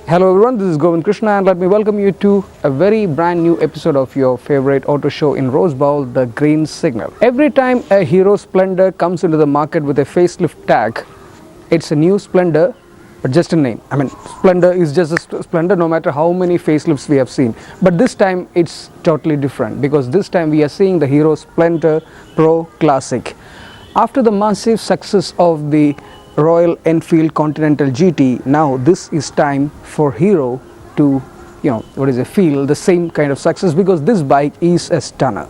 Hello everyone, this is Govind Krishna and let me welcome you to a very brand new episode of your favorite auto show in Rose Bowl, the Green Signal. Every time a Hero Splendor comes into the market with a facelift tag, it's a new Splendor, but just a name. I mean, Splendor is just a Splendor no matter how many facelifts we have seen. But this time it's totally different because this time we are seeing the Hero Splendor Pro Classic. After the massive success of the Royal Enfield Continental GT, now this is time for Hero to, feel the same kind of success because this bike is a stunner.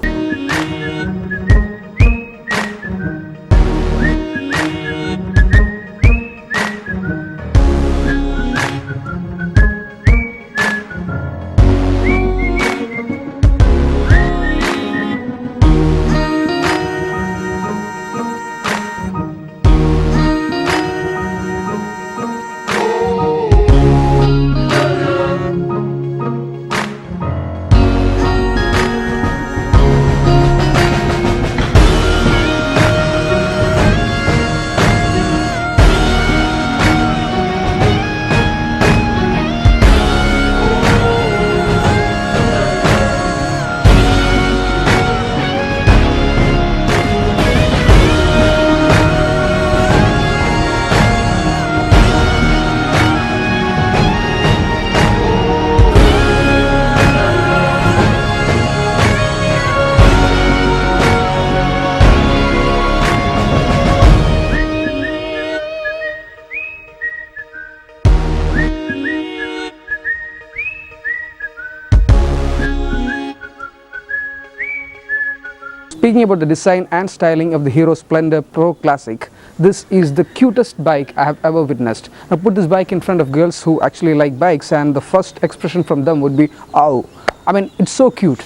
Speaking about the design and styling of the Hero Splendor Pro Classic, this is the cutest bike I have ever witnessed. Now put this bike in front of girls who actually like bikes and the first expression from them would be, "Oh, I mean, it's so cute."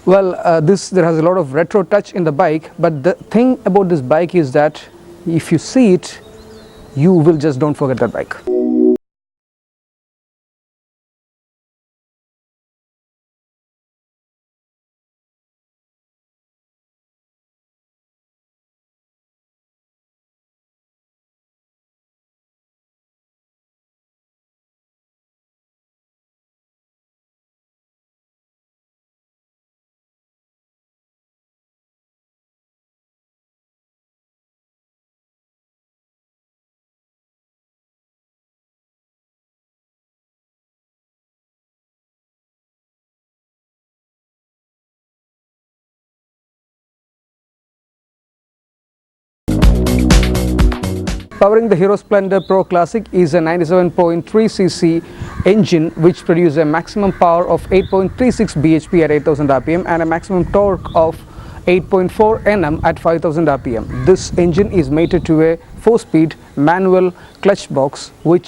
Well, there has a lot of retro touch in the bike, but the thing about this bike is that if you see it, you will just don't forget that bike. Powering the Hero Splendor Pro Classic is a 97.3cc engine which produces a maximum power of 8.36 bhp at 8000 rpm and a maximum torque of 8.4 Nm at 5000 rpm. This engine is mated to a 4-speed manual clutch box which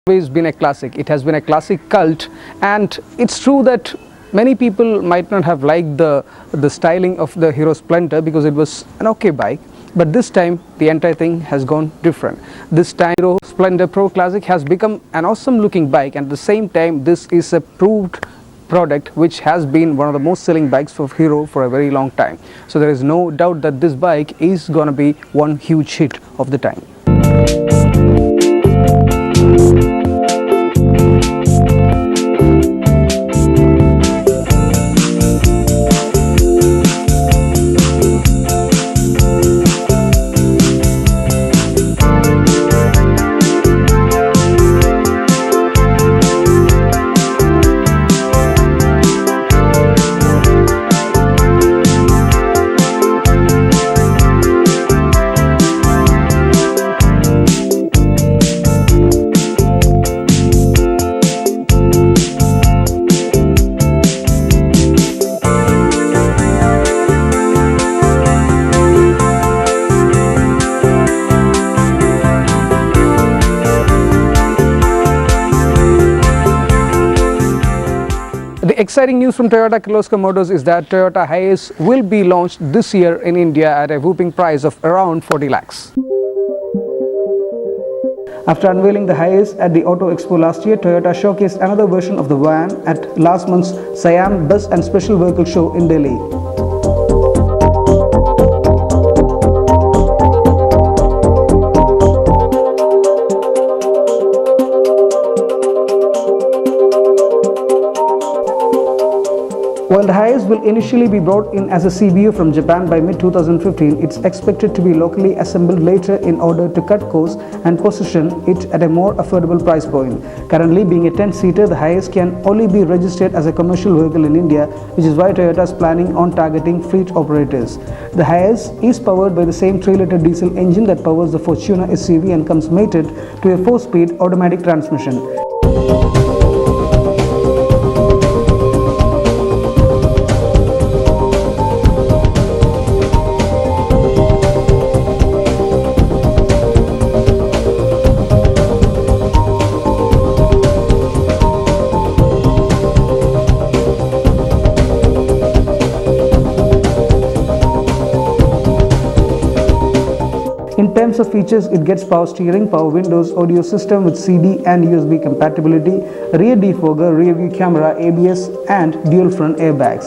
always been a classic. It has been a classic cult, and it's true that many people might not have liked the styling of the Hero Splendor because it was an okay bike, but this time the entire thing has gone different. This time Hero Splendor Pro Classic has become an awesome looking bike, and at the same time this is a proved product which has been one of the most selling bikes for Hero for a very long time. So there is no doubt that this bike is gonna be one huge hit of the time. exciting news from Toyota Kirloskar Motors is that Toyota Hiace will be launched this year in India at a whopping price of around 40 lakhs. After unveiling the Hiace at the Auto Expo last year, Toyota showcased another version of the van at last month's Siam Bus and Special Vehicle Show in Delhi. While the Hiace will initially be brought in as a CBU from Japan by mid-2015, it's expected to be locally assembled later in order to cut costs and position it at a more affordable price point. Currently, being a 10-seater, the Hiace can only be registered as a commercial vehicle in India, which is why Toyota is planning on targeting fleet operators. The Hiace is powered by the same 3-liter diesel engine that powers the Fortuner SUV and comes mated to a 4-speed automatic transmission. In terms of features, it gets power steering, power windows, audio system with CD and USB compatibility, rear defogger, rear view camera, ABS and dual front airbags.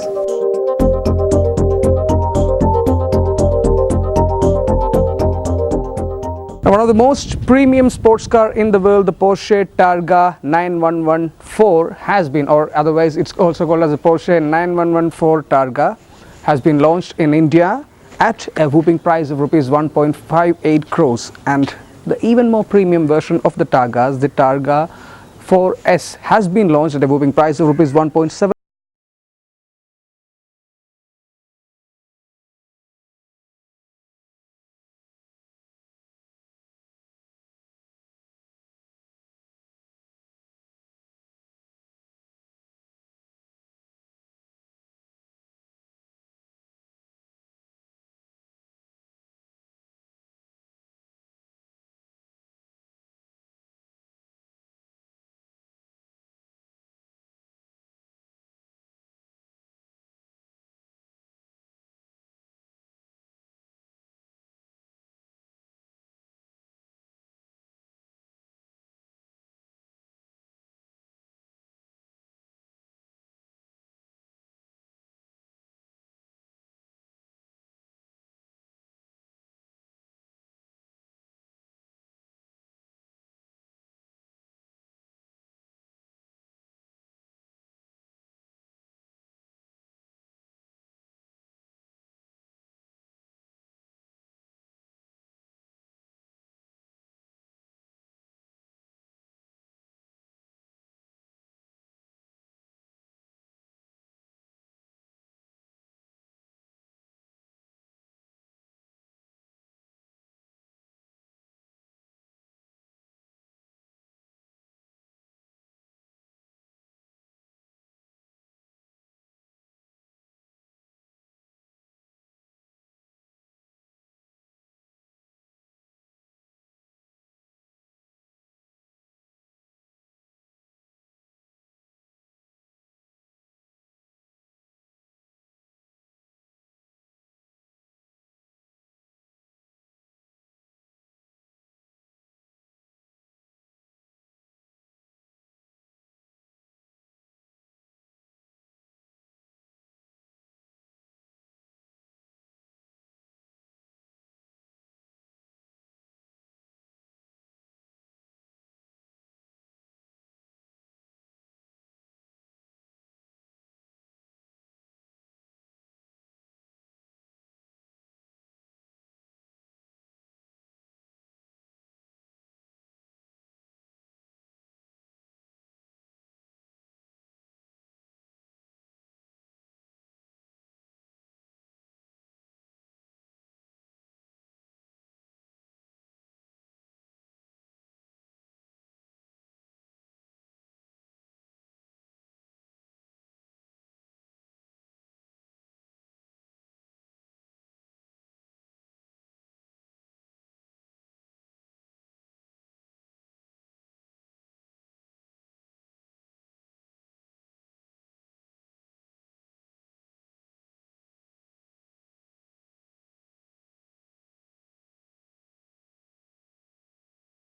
Now, one of the most premium sports car in the world, the Porsche Targa 9114 has been, or otherwise it's also called as the Porsche 9114 Targa, has been launched in India at a whopping price of rupees 1.58 crores, and the even more premium version of the Targas, the Targa 4S, has been launched at a whopping price of rupees 1.7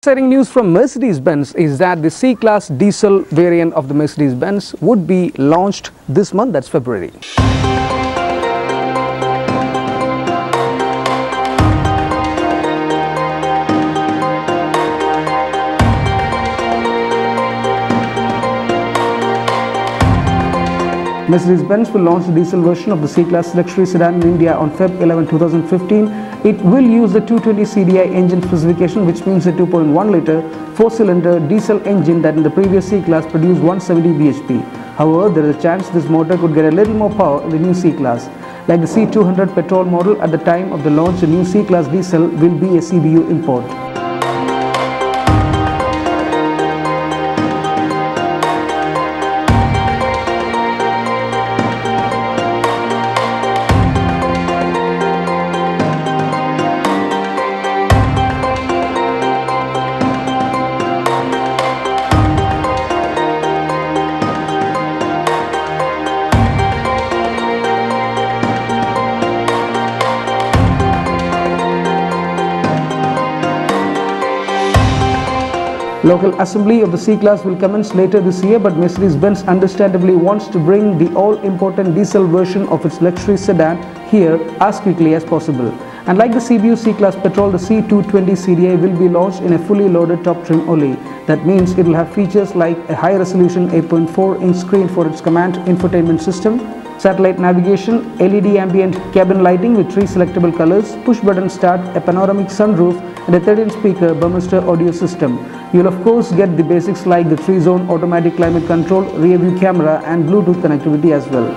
Exciting news from Mercedes-Benz is that the C-Class diesel variant of the Mercedes-Benz would be launched this month, that's February. Mercedes-Benz will launch the diesel version of the C-Class luxury sedan in India on Feb 11, 2015. It will use the 220 CDI engine specification, which means a 2.1-litre 4-cylinder diesel engine that in the previous C-Class produced 170 bhp. However, there is a chance this motor could get a little more power in the new C-Class. Like the C200 petrol model, at the time of the launch, the new C-Class diesel will be a CBU import. Local assembly of the C-Class will commence later this year, but Mercedes-Benz understandably wants to bring the all-important diesel version of its luxury sedan here as quickly as possible. And like the CBU C-Class petrol, the C220 CDI will be launched in a fully loaded top trim only. That means it will have features like a high-resolution 8.4-inch screen for its command infotainment system, satellite navigation, LED ambient cabin lighting with 3 selectable colors, push-button start, a panoramic sunroof, and a 13-inch speaker Burmester audio system. You'll of course get the basics like the 3-zone automatic climate control, rear-view camera, and Bluetooth connectivity as well.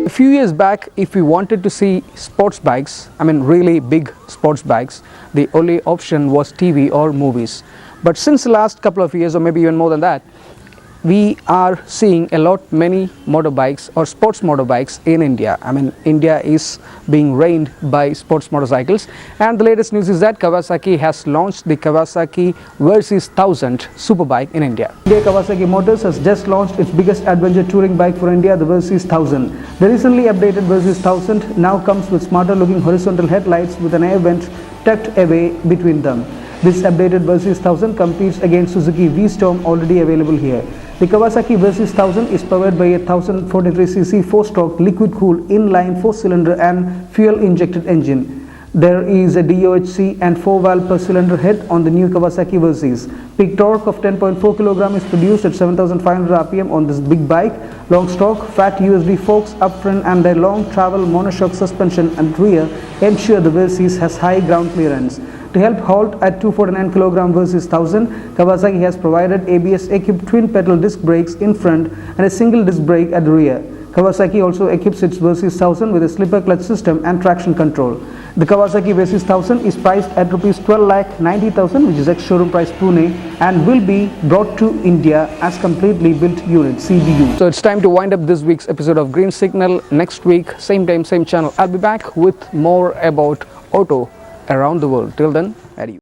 A few years back, if we wanted to see sports bikes, really big sports bikes, the only option was TV or movies. But since the last couple of years, or maybe even more than that, we are seeing many motorbikes or sports motorbikes in India. India is being reigned by sports motorcycles, and the latest news is that Kawasaki has launched the Kawasaki Versys 1000 superbike in India. Today, Kawasaki Motors has just launched its biggest adventure touring bike for India, the Versys 1000. The recently updated Versys 1000 now comes with smarter looking horizontal headlights with an air vent tucked away between them. This updated Versys 1000 competes against Suzuki V-Storm, already available here. The Kawasaki Versys 1000 is powered by a 1043cc 4-stroke liquid-cooled inline 4-cylinder and fuel-injected engine. There is a DOHC and 4-valve per cylinder head on the new Kawasaki Versys. Peak torque of 10.4 kg is produced at 7,500 rpm on this big bike. Long stroke, fat USB forks up front and a long travel monoshock suspension at rear ensure the Versys has high ground clearance. To help halt at 249 kg Versys 1000, Kawasaki has provided ABS-equipped twin-pedal disc brakes in front and a single disc brake at the rear. Kawasaki also equips its Versys 1000 with a slipper clutch system and traction control. The Kawasaki Versys 1000 is priced at Rs 12,90,000, which is ex-showroom price Pune, and will be brought to India as completely built unit, CBU. So it's time to wind up this week's episode of Green Signal. Next week, same time, same channel, I'll be back with more about auto around the world. Till then, adieu.